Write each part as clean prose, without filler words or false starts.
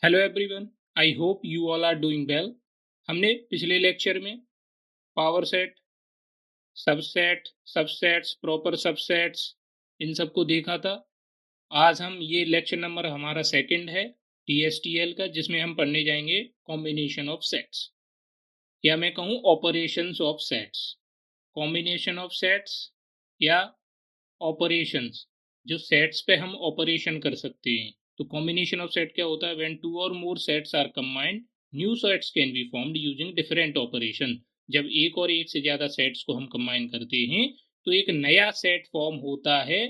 Hello everyone, I hope you all are doing well. हमने पिछले lecture में power set, subset, subsets, proper subsets इन सब को देखा था। आज हम ये लेक्चर नंबर हमारा सेकंड है TSTL का, जिसमें हम पढ़ने जाएंगे कॉम्बिनेशन ऑफ सेट्स, या मैं कहूँ operations of sets. Combination of sets या ऑपरेशंस, जो सेट्स पे हम ऑपरेशन कर सकते हैं। तो कॉम्बिनेशन ऑफ सेट क्या होता है? व्हेन टू और more sets are combined, new sets can be formed using different operation. जब एक और एक से ज्यादा सेट्स को हम कंबाइन करते हैं तो एक नया सेट फॉर्म होता है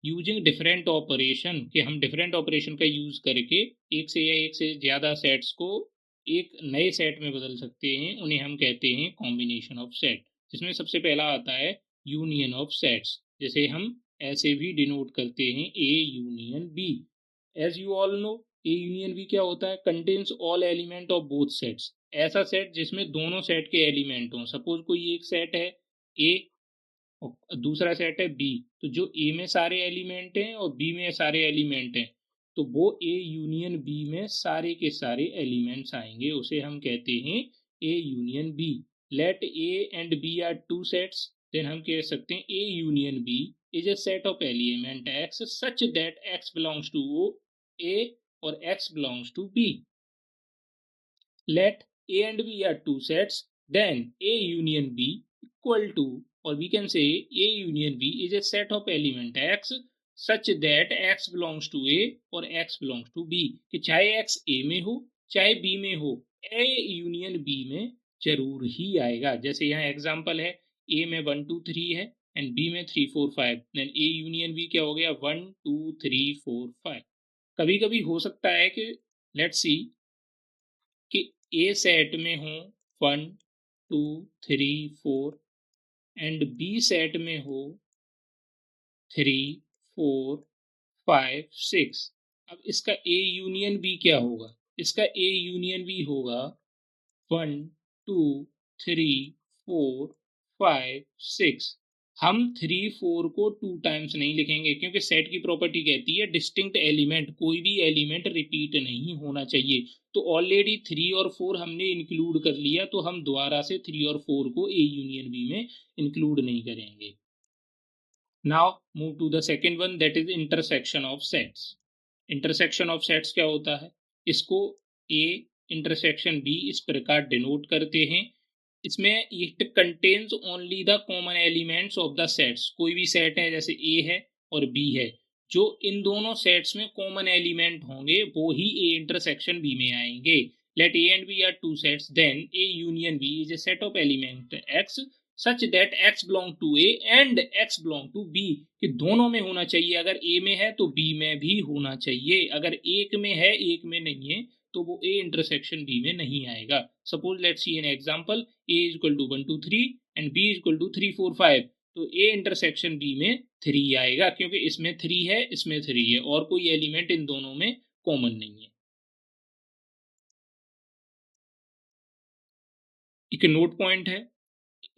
यूजिंग डिफरेंट ऑपरेशन, कि हम डिफरेंट ऑपरेशन का यूज करके एक से या एक से ज्यादा सेट्स को एक नए सेट में बदल सकते हैं। उन्हें हम कहते हैं कॉम्बिनेशन ऑफ सेट, जिसमें सबसे पहला आता है यूनियन ऑफ सेट्स, जैसे हम ऐसे भी डिनोट करते हैं A union B. As you all know, A union B क्या होता है? Contains all element of both sets. ऐसा सेट जिसमें दोनों सेट के एलिमेंट हों। सपोज कोई एक सेट है ए और दूसरा सेट है बी, तो जो ए में सारे एलिमेंट हैं और बी में सारे एलिमेंट हैं, तो वो ए यूनियन बी में सारे के सारे एलिमेंट्स आएंगे, उसे हम कहते हैं A union B. Let A and B are two sets, then हम कह सकते हैं A union B is a set of element x such that x belongs to A और x belongs to B. Let A and B are two sets, then A union B equal to, or we can say A union B is a set of element x such that x belongs to A और x belongs to B, कि चाहे x A में हो चाहे B में हो, A union B में जरूर ही आएगा। जैसे यहाँ एग्जांपल है, A में 1 2 3 है एंड B में 3 4 5, देन A यूनियन B क्या हो गया? 1 2 3 4 5। कभी कभी हो सकता है कि लेट्स सी कि ए सेट में हो 1 2 3 4 एंड बी सेट में हो 3 4 5 6। अब इसका ए यूनियन बी क्या होगा? इसका ए यूनियन बी होगा 1 2 3 4 5 6। हम 3 4 को 2 टाइम्स नहीं लिखेंगे, क्योंकि सेट की प्रॉपर्टी कहती है डिस्टिंक्ट एलिमेंट, कोई भी एलिमेंट रिपीट नहीं होना चाहिए। तो ऑलरेडी 3 और 4 हमने इंक्लूड कर लिया, तो हम दोबारा से 3 और 4 को ए यूनियन बी में इंक्लूड नहीं करेंगे। Now move to the second one, that is intersection of sets. Intersection of sets क्या होता है? इसको ए इंटरसेक्शन बी इस प्रकार डिनोट करते हैं। इसमें it contains only the common elements of the sets. कोई भी सेट है, जैसे ए है और बी है, जो इन दोनों सेट्स में कॉमन एलिमेंट होंगे वो ही ए इंटरसेक्शन बी में आएंगे। Let A and B are two sets, then A union B is a set of element x such that x belong to A and x belong to B, कि दोनों में होना चाहिए। अगर ए में है तो बी में भी होना चाहिए। अगर एक में है एक में नहीं है तो वो ए इंटरसेक्शन बी में नहीं आएगा। Suppose let's see an example, A is equal to 1 2 3 and B is equal to 3 4 5, तो ए इंटरसेक्शन बी में 3 आएगा, क्योंकि इसमें 3 है इसमें 3 है और कोई एलिमेंट इन दोनों में कॉमन नहीं है। एक नोट पॉइंट है,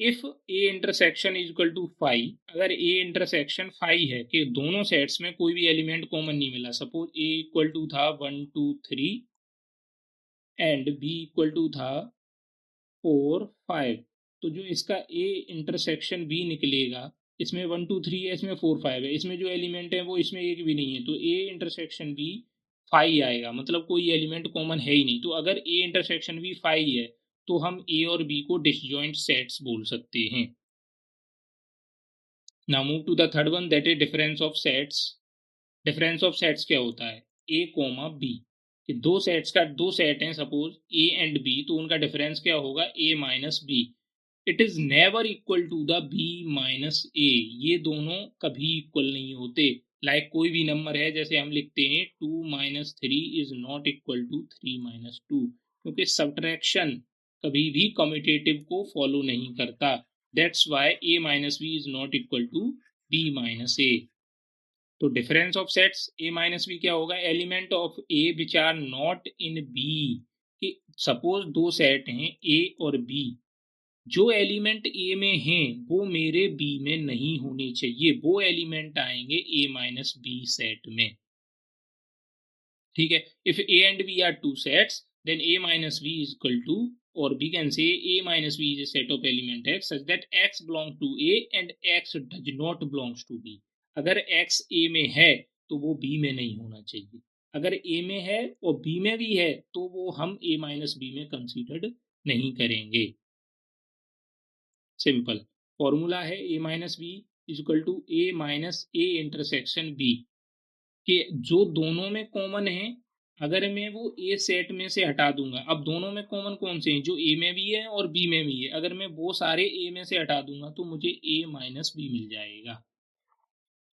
if A intersection is equal to 5, अगर ए इंटरसेक्शन 5 है कि दोनों सेट्स में कोई भी एलिमेंट कॉमन नहीं मिला, सपोज ए इक्वल टू था 1 2 3 एंड बी इक्वल टू था 4 5, तो जो इसका ए इंटरसेक्शन बी निकलेगा, इसमें 1 2 3 है इसमें 4 5 है, इसमें जो एलिमेंट है वो इसमें एक भी नहीं है, तो ए इंटरसेक्शन बी 5 आएगा, मतलब कोई एलिमेंट कॉमन है ही नहीं। तो अगर ए इंटरसेक्शन बी 5 है तो हम ए और बी को डिसजॉइंट सेट्स बोल सकते हैं। Now move to the third one, that is difference of sets. Difference of sets क्या होता है? ए कोमा बी, कि दो सेट्स का दो सेट हैं सपोज ए एंड बी, तो उनका डिफरेंस क्या होगा? A minus B. It is never equal to the B minus A, ये दोनों कभी इक्वल नहीं होते। लाइक कोई भी नंबर है, जैसे हम लिखते हैं 2 minus 3 is not equal to 3 minus 2, क्योंकि सब्ट्रैक्शन कभी भी कम्यूटेटिव को फॉलो नहीं करता। That's why A minus B is not equal to B minus A. तो difference of sets A minus B क्या होगा? Element of A which are not in B, कि सपोज दो सेट हैं ए और बी, जो एलिमेंट ए में हैं वो मेरे बी में नहीं होने चाहिए, वो एलिमेंट आएंगे ए माइनस बी सेट में। ठीक है. If A and B are two sets, then A minus B is equal to, or we can say A minus B is a set of element X such that X belong to A and X does not belongs to B. अगर X A में है तो वो B में नहीं होना चाहिए. अगर A में है और B में भी है तो वो हम A माइनस B में कंसीडर्ड नहीं करेंगे. सिंपल फॉर्मूला है A minus B is equal to A minus A intersection B, कि जो दोनों में कॉमन है अगर मैं वो ए सेट में से हटा दूंगा. अब दोनों में कॉमन कौन से हैं? जो ए में भी है और बी में भी है. अगर मैं वो सारे ए में से हटा दूंगा तो मुझे ए माइनस बी मिल जाएगा.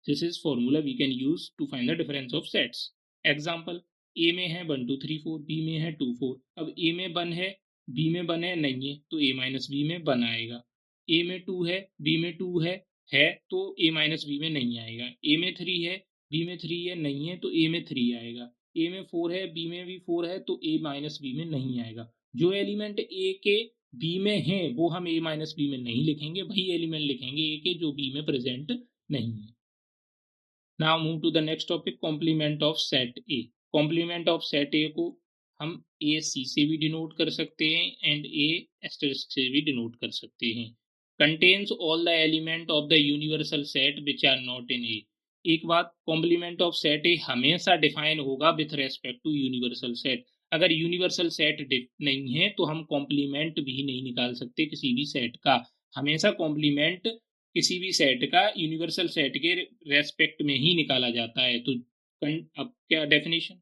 This is formula we can use to find the difference of sets. Example, A में है 1 2 3 4, बी में है 2 4. अब ए में 1 है, बी में 1 है नहीं है तो ए माइनस बी में 1 आएगा. ए में 2 है, बी में 2 है तो ए माइनस बी में नहीं आएगा. ए में 3 है, बी में 3 है नहीं है तो ए में 3 आएगा. ए में 4 है, बी में भी 4 है तो ए माइनस बी में नहीं आएगा. जो एलिमेंट ए के बी में है वो हम ए माइनस बी में नहीं लिखेंगे, वही एलिमेंट लिखेंगे ए के जो बी में प्रेजेंट नहीं है. Now move to the next topic, complement of set A. Complement of set A को हम ए सी से भी डिनोट कर सकते हैं एंड ए एस्टेरिस्क से भी डिनोट कर सकते हैं. Contains all the element of the universal set which are not in A. एक बात, कॉम्प्लीमेंट ऑफ सेट ए हमेशा डिफाइन होगा with respect to universal set. अगर यूनिवर्सल सेट नहीं है तो हम कॉम्प्लीमेंट भी नहीं निकाल सकते किसी भी सेट का. हमेशा कॉम्प्लीमेंट किसी भी सेट का यूनिवर्सल सेट के रेस्पेक्ट में ही निकाला जाता है. तो अब क्या डेफिनेशन,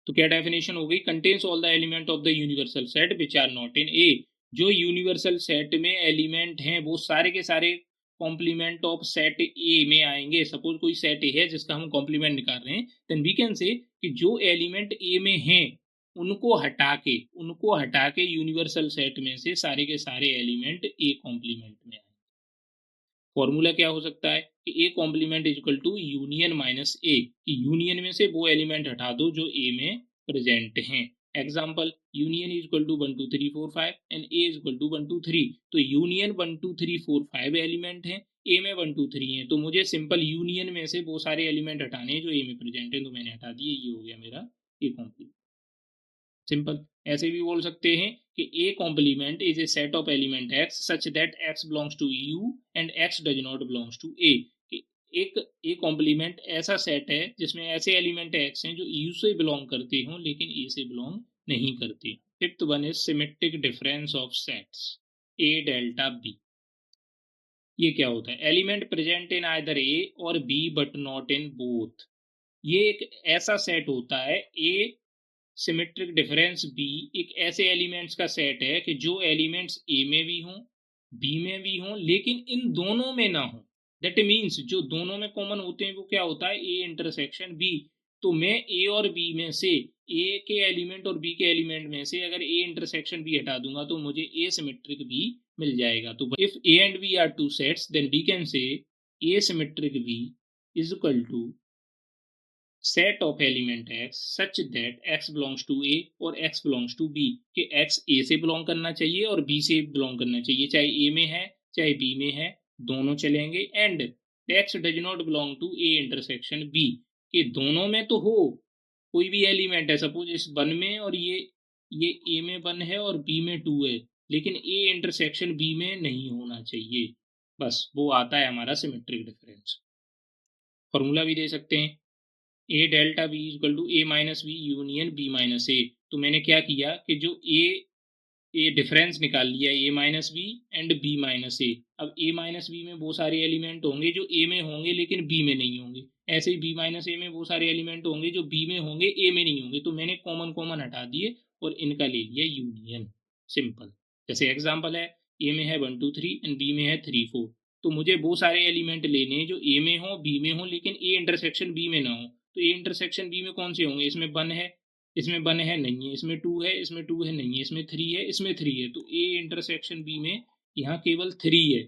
तो क्या डेफिनेशन हो गई? Contains all the element of the universal set which are not in A. जो यूनिवर्सल सेट में एलिमेंट हैं वो सारे के सारे कॉम्प्लीमेंट ऑफ सेट ए में आएंगे. सपोज कोई सेट ए है जिसका हम कॉम्प्लीमेंट निकाल रहे हैं, देन वी कैन से कि जो एलिमेंट ए में हैं उनको हटा के यूनिवर्सल सेट में से सारे के सारे एलिमेंट ए कॉम्प्लीमेंट में. फॉर्मूला क्या हो सकता है कि A complement is equal to union minus A, कि यूनियन में से वो एलिमेंट हटा दो जो ए में प्रेजेंट हैं. Example, union is equal to 1 2 3 4 5 and A is equal to 1 2 3. तो यूनियन 1 2 3 4 5 एलिमेंट है, ए में 1 2 3 है, तो मुझे सिंपल यूनियन में से वो सारे एलिमेंट हटाने हैं जो ए में प्रेजेंट है, तो मैंने हटा दिए. ये हो गया मेरा ए कॉम्प्लीमेंट. सिंपल. ऐसे भी बोल सकते हैं कि A complement is a set of element x such that X belongs to U and X does not belongs to A. एक ए कॉम्प्लीमेंट ऐसा सेट है जिसमें ऐसे एलिमेंट एक्स हैं जो यू से बिलोंग करते हों लेकिन ए से बिलोंग नहीं करते. Fifth one is symmetric difference of sets A delta B. ये क्या होता है? Element present in either A और B but not in both. ये एक ऐसा सेट होता है, ए सिमेट्रिक डिफरेंस बी एक ऐसे एलिमेंट्स का सेट है कि जो एलिमेंट्स ए में भी हों, बी में भी हों, लेकिन इन दोनों में ना हो. दैट मीन्स जो दोनों में कॉमन होते हैं वो क्या होता है? A intersection B. तो मैं ए और बी में से ए के एलिमेंट और बी के एलिमेंट में से अगर ए इंटरसेक्शन बी हटा दूंगा तो मुझे ए सिमेट्रिक बी मिल जाएगा. तो if A and B are two sets then we can say A symmetric B is equal to set of element x such that x belongs to a और x belongs to b, कि x a से belong करना चाहिए और b से belong करना चाहिए. चाहे a में है चाहे b में है दोनों चलेंगे. And x does not belong to a intersection b, कि दोनों में तो हो कोई भी एलिमेंट है. सपोज इस 1 में और ये a में 1 है और b में 2 है, लेकिन a इंटरसेक्शन b में नहीं होना चाहिए. बस वो आता है हमारा सिमेट्रिक डिफरेंस. फॉर्मूला भी दे सकते हैं, A delta B equal to A minus B union B minus A. तो मैंने क्या किया कि जो ए डिफरेंस निकाल लिया A minus B and B minus A. अब ए माइनस बी में वो सारे एलिमेंट होंगे जो ए में होंगे लेकिन बी में नहीं होंगे. ऐसे ही बी माइनस ए में वो सारे एलिमेंट होंगे जो बी में होंगे ए में नहीं होंगे. तो मैंने कॉमन कॉमन हटा दिए और इनका ले लिया यूनियन. सिंपल. जैसे एग्जाम्पल है, ए में है 1 2 3 एंड बी में है 3 4. तो मुझे वो सारे एलिमेंट लेने हैं जो ए में हो बी में हो लेकिन ए इंटरसेक्शन बी में ना हो. तो ए इंटरसेक्शन बी में कौन से होंगे? इसमें 1 है, इसमें 1 है नहीं है, इसमें 2 है, इसमें 2 है नहीं है, इसमें 3 है, इसमें 3 है. तो ए इंटरसेक्शन बी में यहाँ केवल 3 है.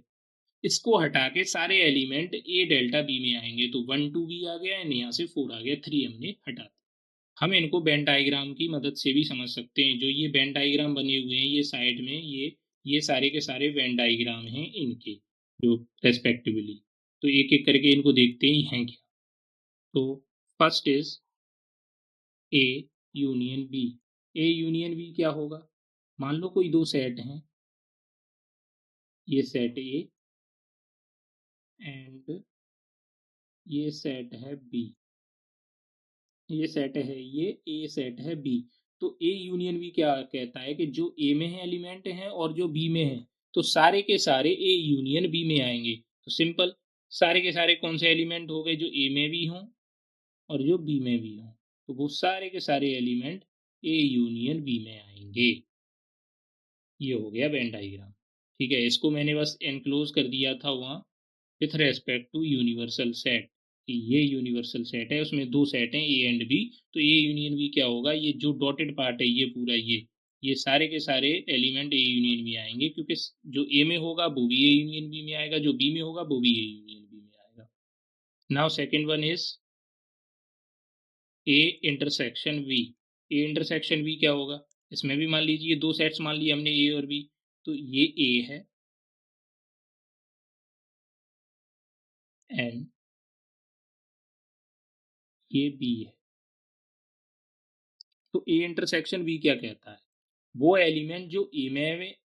इसको हटा के सारे एलिमेंट ए डेल्टा बी में आएंगे. तो 1 2 भी आ गया एंड यहाँ से 4 आ गया, 3 हमने हटा दिया. हम इनको वेन डायग्राम की मदद से भी समझ सकते हैं. जो ये वेन डायग्राम बने हुए हैं ये साइड में ये सारे के सारे वेन डायग्राम हैं इनके जो रेस्पेक्टिवली. तो एक एक करके इनको देखते ही हैं क्या. तो first is A union B. A union B क्या होगा? मान लो कोई दो सेट हैं, ये सेट ए एंड ये सेट है बी। ये सेट है ए सेट है बी। तो ए यूनियन बी क्या कहता है कि जो ए में है एलिमेंट हैं और जो बी में है, तो सारे के सारे ए यूनियन बी में आएंगे। तो सिंपल, सारे के सारे कौन से एलिमेंट हो गए? जो ए में भी हों और जो बी में भी हों, तो वो सारे के सारे एलिमेंट ए यूनियन बी में आएंगे। ये हो गया वेन डाइग्राम। ठीक है, इसको मैंने बस एनक्लोज कर दिया था वहाँ with respect to universal set, कि ये यूनिवर्सल सेट है, उसमें दो सेट हैं ए एंड बी। तो ए यूनियन बी क्या होगा? ये जो डॉटेड पार्ट है ये पूरा, ये सारे के सारे एलिमेंट ए यूनियन बी आएंगे, क्योंकि जो ए में होगा वो भी ए यूनियन बी में आएगा, जो बी में होगा वो भी ए यूनियन बी में आएगा। Now second one is A intersection B. A intersection B क्या होगा? इसमें भी मान लीजिए दो सेट्स मान लिए हमने, ए और बी। तो ये ए है एंड ये बी है। तो ए इंटरसेक्शन बी क्या कहता है? वो एलिमेंट जो ए में,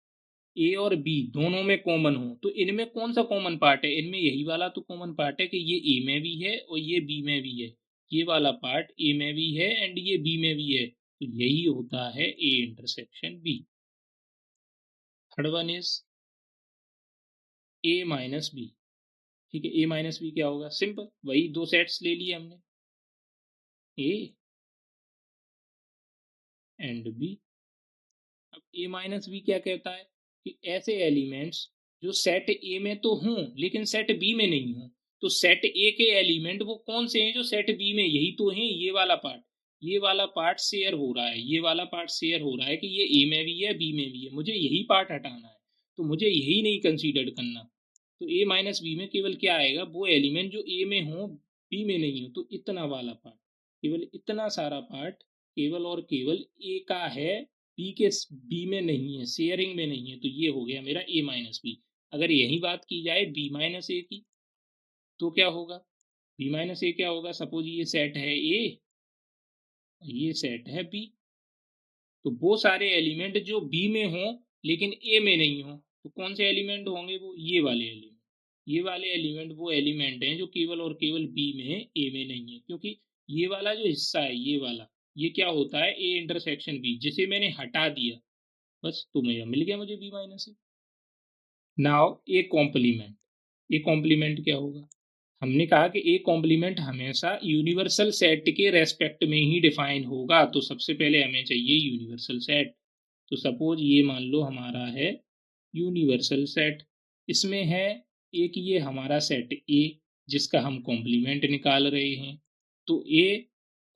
ए और बी दोनों में कॉमन हो, तो इनमें कौन सा कॉमन पार्ट है? इनमें यही वाला तो कॉमन पार्ट है कि ये ए में भी है और ये बी में भी है। ये वाला पार्ट ए में भी है एंड ये बी में भी है, तो यही होता है A intersection B. Third one is A minus B. ठीक है, ए माइनस बी क्या होगा? सिंपल, वही दो सेट्स ले लिए हमने, ए एंड बी। अब ए माइनस बी क्या कहता है? कि ऐसे एलिमेंट्स जो सेट ए में तो हों लेकिन सेट बी में नहीं हो। तो सेट ए के एलिमेंट वो कौन से हैं जो सेट बी में? यही तो हैं, ये वाला पार्ट। ये वाला पार्ट शेयर हो रहा है, ये वाला पार्ट शेयर हो रहा है कि ये ए में भी है बी में भी है, मुझे यही पार्ट हटाना है। तो मुझे यही नहीं कंसीडर करना। तो ए माइनस बी में केवल क्या आएगा? वो एलिमेंट जो ए में हो बी में नहीं हो। तो इतना वाला पार्ट, केवल इतना सारा पार्ट केवल और केवल ए का है, बी के बी में नहीं है, शेयरिंग में नहीं है। तो ये हो गया मेरा ए माइनस बी। अगर यही बात की जाए बी माइनस ए की, तो क्या होगा? बी माइनस ए क्या होगा? सपोज ये सेट है ए और ये सेट है बी। तो वो सारे एलिमेंट जो बी में हों लेकिन ए में नहीं हो, तो कौन से एलिमेंट होंगे? वो ये वाले एलिमेंट। ये वाले एलिमेंट वो एलिमेंट हैं जो केवल और केवल बी में है, ए में नहीं है। क्योंकि ये वाला जो हिस्सा है, ये वाला, ये क्या होता है? ए इंटरसेक्शन बी, जिसे मैंने हटा दिया बस, तो मेरा मिल गया मुझे B minus A. Now A complement. A complement क्या होगा? हमने कहा कि ए कॉम्प्लीमेंट हमेशा यूनिवर्सल सेट के रेस्पेक्ट में ही डिफाइन होगा। तो सबसे पहले हमें चाहिए यूनिवर्सल सेट। तो सपोज ये मान लो हमारा है यूनिवर्सल सेट, इसमें है एक ये हमारा सेट ए जिसका हम कॉम्प्लीमेंट निकाल रहे हैं। तो ए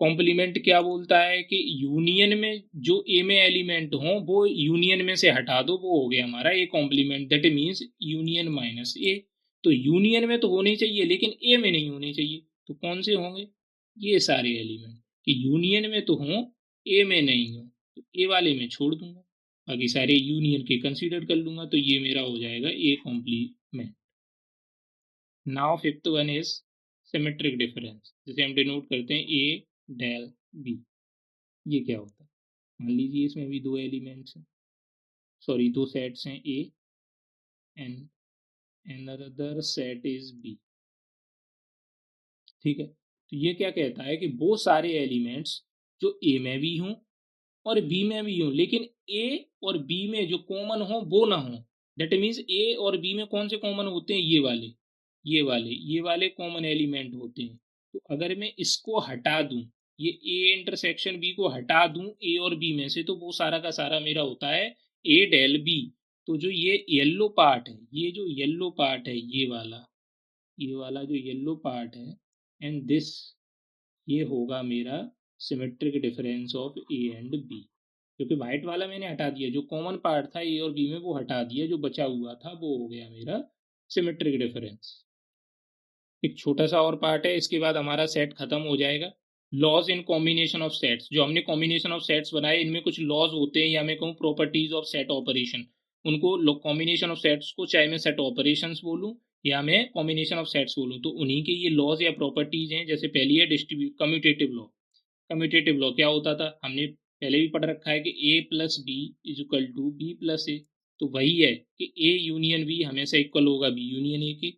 कॉम्प्लीमेंट क्या बोलता है? कि यूनियन में जो ए में एलिमेंट हो वो यूनियन में से हटा दो, वो हो गया हमारा A complement. That means union minus A. तो यूनियन में तो होने चाहिए लेकिन ए में नहीं होने चाहिए। तो कौन से होंगे? ये सारे एलिमेंट कि यूनियन में तो हों, ए में नहीं हो। तो ए वाले में छोड़ दूंगा, बाकी सारे यूनियन के कंसीडर कर लूंगा। तो ये मेरा हो जाएगा A complement. Now fifth one is symmetric difference, जिसे हम डिनोट करते हैं ए डेल बी। ये क्या होता है? मान लीजिए इसमें भी दो एलिमेंट्स हैं, सॉरी दो सेट्स हैं, A and other set is B. ठीक है, तो ये क्या कहता है? कि वो सारे एलिमेंट्स जो ए में भी हों और बी में भी हों, लेकिन ए और बी में जो कॉमन हो वो ना हो। दैट मीन्स ए और बी में कौन से कॉमन होते हैं? ये वाले कॉमन एलिमेंट होते हैं। तो अगर मैं इसको हटा दूं, ये ए इंटरसेक्शन बी को हटा दूं ए और बी में से, तो वो सारा का सारा मेरा होता है ए डेल बी। तो जो ये येल्लो पार्ट है, ये जो येल्लो पार्ट है, ये वाला जो येल्लो पार्ट है एंड दिस, ये होगा मेरा symmetric difference of A and B. क्योंकि व्हाइट वाला मैंने हटा दिया, जो कॉमन पार्ट था ए और बी में वो हटा दिया, जो बचा हुआ था वो हो गया मेरा सिमेट्रिक डिफरेंस। एक छोटा सा और पार्ट है, इसके बाद हमारा सेट खत्म हो जाएगा। Laws in combination of sets, जो हमने कॉम्बिनेशन ऑफ सेट्स बनाए इनमें कुछ लॉज होते हैं, या मैं कहूँ प्रॉपर्टीज ऑफ सेट ऑपरेशन। उनको कॉम्बिनेशन ऑफ सेट्स को चाहे मैं सेट ऑपरेशंस बोलूँ या मैं कॉम्बिनेशन ऑफ सेट्स बोलूँ, तो उन्हीं के ये लॉज या प्रॉपर्टीज हैं। जैसे पहली है distribute commutative law. Commutative law क्या होता था, हमने पहले भी पढ़ रखा है कि A plus B is equal to B plus A. तो वही है कि ए यूनियन बी हमेशा इक्वल होगा बी यूनियन ए के,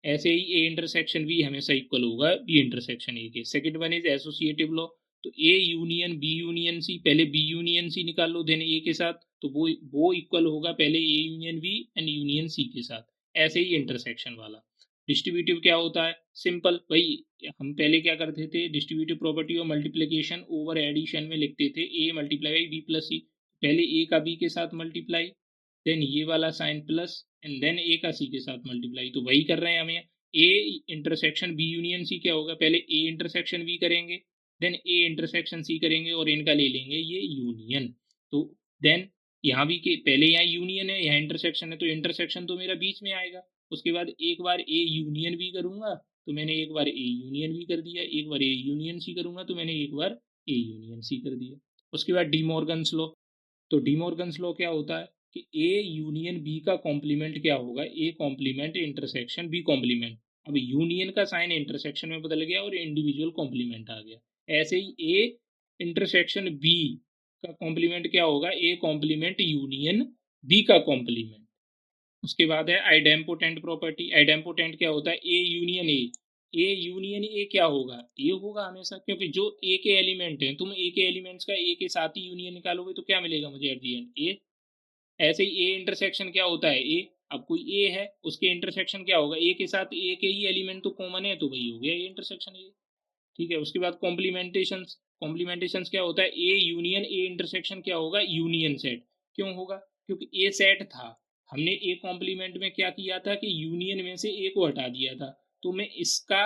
ऐसे ही ए इंटरसेक्शन बी हमेशा इक्वल होगा बी इंटरसेक्शन ए के। Second one is associative law. तो A union B union C, पहले बी यूनियन सी निकाल लो देन ए के साथ, तो वो इक्वल होगा पहले A union B and union C के साथ। ऐसे ही इंटरसेक्शन वाला। डिस्ट्रीब्यूटिव क्या होता है, सिंपल वही, हम पहले क्या करते थे, डिस्ट्रीब्यूटिव प्रॉपर्टी और मल्टीप्लिकेशन ओवर एडिशन में लिखते थे A multiply by B plus सी। पहले ए का बी के साथ मल्टीप्लाई, देन ये वाला साइन प्लस, एंड देन ए का सी के साथ मल्टीप्लाई। तो वही कर रहे हैं हमें। A intersection B union C क्या होगा, पहले ए इंटरसेक्शन बी करेंगे, देन ए इंटरसेक्शन सी करेंगे और इनका ले लेंगे ये यूनियन। तो देन यहाँ भी के पहले यहाँ यूनियन है, यहाँ इंटरसेक्शन है, तो इंटरसेक्शन तो मेरा बीच में आएगा। उसके बाद एक बार ए यूनियन भी करूंगा तो मैंने एक बार ए यूनियन भी कर दिया, एक बार ए यूनियन सी करूंगा तो मैंने एक बार ए यूनियन सी कर दिया। उसके बाद डीमॉर्गन्स लॉ। तो डीमॉर्गन्स लॉ क्या होता है कि ए यूनियन बी का कॉम्प्लीमेंट क्या होगा, A complement intersection B complement. अब यूनियन का साइन इंटरसेक्शन में बदल गया और इंडिविजुअल कॉम्प्लीमेंट आ गया। ऐसे ही ए इंटरसेक्शन बी का कॉम्प्लीमेंट क्या होगा, ए कॉम्प्लीमेंट यूनियन बी का कॉम्प्लीमेंट। उसके बाद है आइडेम्पोटेंट प्रॉपर्टी। आइडेम्पोटेंट क्या होता है, A union A, A union A क्या होगा, ए होगा हमेशा, क्योंकि जो ए के एलिमेंट हैं, तुम ए के एलिमेंट्स का ए के साथ ही यूनियन निकालोगे तो क्या मिलेगा मुझे एट दी एंड, ए। ऐसे ही ए इंटरसेक्शन क्या होता है, ए, अब कोई ए है उसके इंटरसेक्शन क्या होगा, ए के साथ ए के ही एलिमेंट तो कॉमन है, तो वही हो गया ए इंटरसेक्शन ए। ठीक है। उसके बाद कॉम्प्लीमेंटेशन। कॉम्प्लीमेंटेशन क्या होता है, ए यूनियन ए इंटरसेक्शन क्या होगा, यूनियन सेट। क्यों होगा, क्योंकि ए सेट था, हमने ए कॉम्प्लीमेंट में क्या किया था कि यूनियन में से ए को हटा दिया था, तो मैं इसका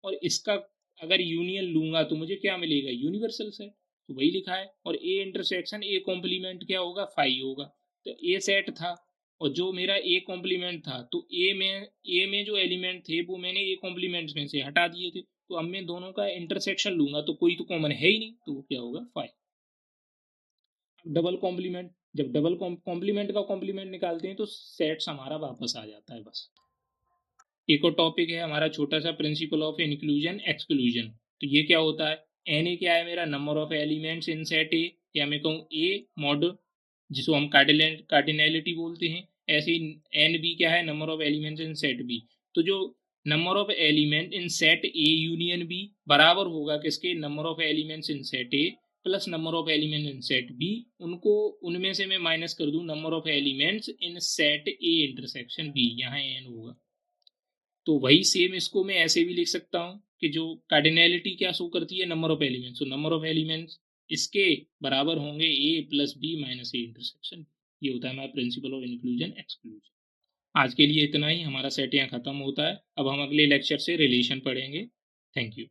और इसका अगर यूनियन लूंगा तो मुझे क्या मिलेगा, यूनिवर्सल सेट। तो वही लिखा है। और ए इंटरसेक्शन ए कॉम्प्लीमेंट क्या होगा, फाई होगा। तो ए सेट था और जो मेरा ए कॉम्प्लीमेंट था, तो ए में जो एलिमेंट थे वो मैंने ए कॉम्प्लीमेंट में से हटा दिए थे, तो अब मैं दोनों का इंटरसेक्शन लूंगा तो कोई तो कॉमन है ही नहीं, तो वो क्या होगा, फाइव। डबल कॉम्प्लीमेंट, जब डबल कॉम्प्लीमेंट का कॉम्प्लीमेंट निकालते हैं तो सेट्स हमारा वापस आ जाता है बस। एक और टॉपिक है हमारा छोटा सा, प्रिंसिपल ऑफ इंक्लूजन एक्सक्लूजन। तो ये क्या होता है, एन ए क्या है मेरा, number of elements in set ए, या मैं कहूँ ए मॉड जिसको हम कार्डिनैलिटी बोलते हैं। ऐसे ही एन बी क्या है, number of elements in set B. तो जो number of element in set A union B बराबर होगा किसके, number of elements in set A plus number of element in set B. उनको उनमें से मैं माइनस कर दूं number of elements in set A intersection B, यहाँ एन होगा। तो वही सेम इसको मैं ऐसे भी लिख सकता हूँ कि जो कार्डिनैलिटी क्या शो करती है, नंबर ऑफ एलिमेंट्स, तो नंबर ऑफ एलिमेंट्स इसके बराबर होंगे A plus B minus A intersection. ये होता है हमारा प्रिंसिपल ऑफ इंक्लूजन एक्सक्लूजन। आज के लिए इतना ही, हमारा सेट यहाँ खत्म होता है। अब हम अगले लेक्चर से रिलेशन पढ़ेंगे। Thank you.